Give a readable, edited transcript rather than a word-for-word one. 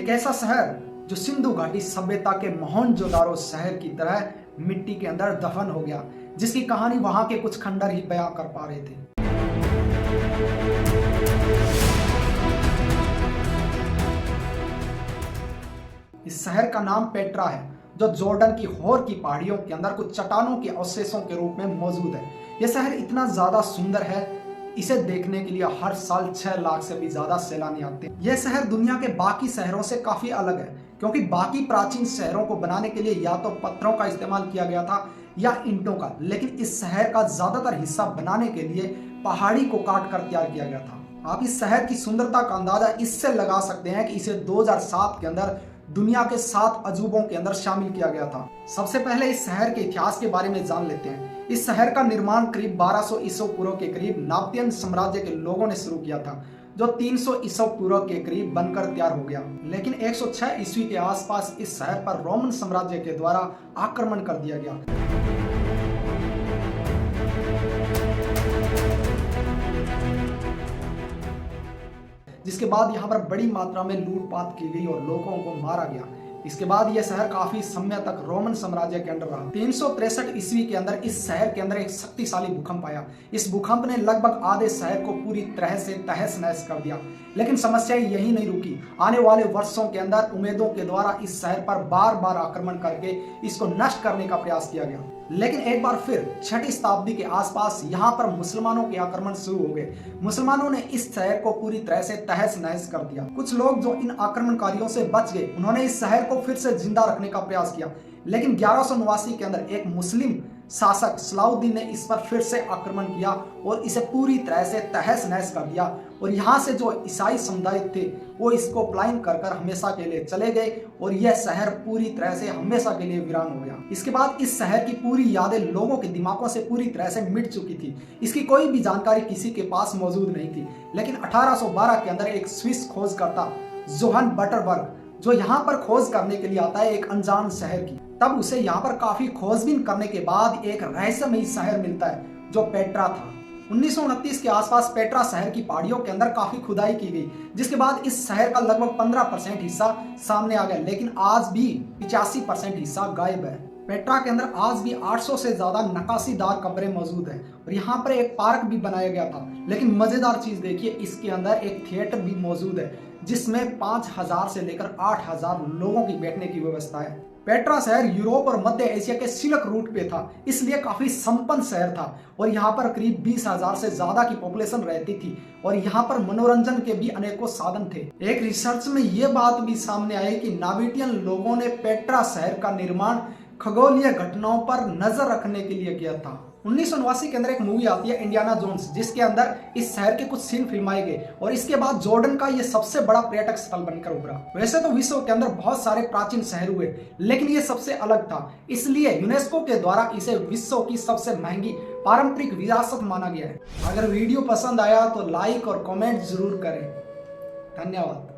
एक ऐसा शहर जो सिंधु घाटी सभ्यता के मोहनजोदारो शहर की तरह मिट्टी के अंदर दफन हो गया, जिसकी कहानी वहां के कुछ खंडर ही बयां कर पा रहे थे। इस शहर का नाम पेट्रा है, जो जॉर्डन की होर की पहाड़ियों के अंदर कुछ चट्टानों के अवशेषों के रूप में मौजूद है। यह शहर इतना ज्यादा सुंदर है, इसे देखने के लिए हर साल 6 लाख से भी ज्यादा सैलानी आते हैं। यह शहर दुनिया के बाकी शहरों से काफी अलग है, क्योंकि बाकी प्राचीन शहरों को बनाने के लिए या तो पत्थरों का इस्तेमाल किया गया था या ईंटों का, लेकिन इस शहर का ज्यादातर हिस्सा बनाने के लिए पहाड़ी को काट कर तैयार किया गया था। आप इस शहर की सुंदरता का अंदाजा इससे लगा सकते हैं कि इसे 2007 के अंदर दुनिया के 7 अजूबों के अंदर शामिल किया गया था। सबसे पहले इस शहर के इतिहास के बारे में जान लेते हैं। इस शहर का निर्माण करीब 1200 ईसा पूर्व के करीब नाबातेन साम्राज्य के लोगों ने शुरू किया था, जो 300 ईसा पूर्व के करीब बनकर तैयार हो गया। लेकिन 106 ईस्वी के आसपास इस शहर पर रोमन साम्राज्य के द्वारा आक्रमण कर दिया गया। जिसके बाद यहाँ पर बड़ी मात्रा में लूटपाट की गई और लोगों को मारा गया। इसके बाद यह शहर काफी समय तक रोमन साम्राज्य के अंडर रहा। 363 ईस्वी के अंदर इस शहर के अंदर एक शक्तिशाली भूकंप आया। इस भूकंप ने लगभग आधे शहर को पूरी तरह से तहस नहस कर दिया। लेकिन समस्या यही नहीं रुकी। आने वाले वर्षों के अंदर उम्मीदों के द्वारा इस शहर पर बार बार आक्रमण करके इसको नष्ट करने का प्रयास किया गया। लेकिन एक बार फिर 6वीं शताब्दी के आसपास यहाँ पर मुसलमानों के आक्रमण शुरू हो गए। मुसलमानों ने इस शहर को पूरी तरह से तहस नहस कर दिया। कुछ लोग जो इन आक्रमणकारियों से बच गए, उन्होंने इस शहर को फिर से जिंदा रखने का प्रयास किया। लेकिन 1189 के अंदर एक मुस्लिम शासक सलाउद्दीन ने इस पर फिर से आक्रमण किया और इसे पूरी तरह से तहस नहस कर दिया। और यहाँ से जो ईसाई समुदाय थे वो इसको पलायन कर हमेशा के लिए चले गए और यह शहर पूरी तरह से हमेशा के लिए वीरान हो गया। इसके बाद इस शहर की पूरी यादें लोगों के दिमागों से पूरी तरह से मिट चुकी थी। इसकी कोई भी जानकारी किसी के पास मौजूद नहीं थी। लेकिन 1812 के अंदर एक स्विस खोजकर्ता जोहान बटरबर्ग, जो यहाँ पर खोज करने के लिए आता है एक अनजान शहर की, तब उसे यहाँ पर काफी खोजबीन करने के बाद एक रहस्यमयी शहर मिलता है जो पेट्रा था। 1929 के आसपास पेट्रा शहर की पहाड़ियों के अंदर काफी खुदाई की गई, जिसके बाद इस शहर का लगभग 15% हिस्सा सामने आ गया। लेकिन आज भी 85% हिस्सा गायब है। पेट्रा के अंदर आज भी 800 से ज्यादा नक्काशीदार कब्रें मौजूद हैं और यहाँ पर एक पार्क भी बनाया गया था। लेकिन मजेदार चीज देखिए, इसके अंदर एक थिएटर भी मौजूद है जिसमें 5000 से लेकर 8000 लोगों की बैठने की व्यवस्था है। पेट्रा शहर यूरोप और मध्य एशिया के सिल्क रूट पे था, इसलिए काफी संपन्न शहर था और यहाँ पर करीब 20,000 से ज्यादा की पॉपुलेशन रहती थी और यहाँ पर मनोरंजन के भी अनेकों साधन थे। एक रिसर्च में ये बात भी सामने आई कि नाबातेन लोगों ने पेट्रा शहर का निर्माण खगोलीय घटनाओं पर नजर रखने के लिए किया था। 1989 के अंदर एक मूवी आती है इंडियाना जोन्स, जिसके अंदर इस शहर के कुछ सीन फिल्माए गए और इसके बाद जॉर्डन का ये सबसे बड़ा पर्यटक स्थल बनकर उभरा। वैसे तो विश्व के अंदर बहुत सारे प्राचीन शहर हुए, लेकिन ये सबसे अलग था, इसलिए यूनेस्को के द्वारा इसे विश्व की सबसे महंगी पारंपरिक विरासत माना गया है। अगर वीडियो पसंद आया तो लाइक और कॉमेंट जरूर करें। धन्यवाद।